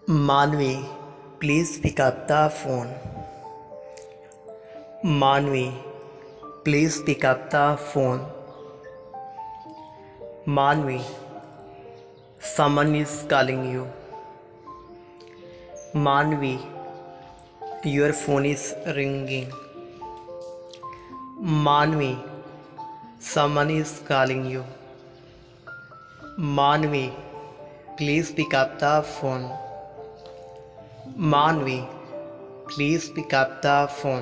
Manvi, please pick up the phone. Manvi, please pick up the phone. Manvi, someone is calling you. Manvi, your phone is ringing. Manvi, someone is calling you. Manvi, please pick up the phone. Manvi, please pick up the phone.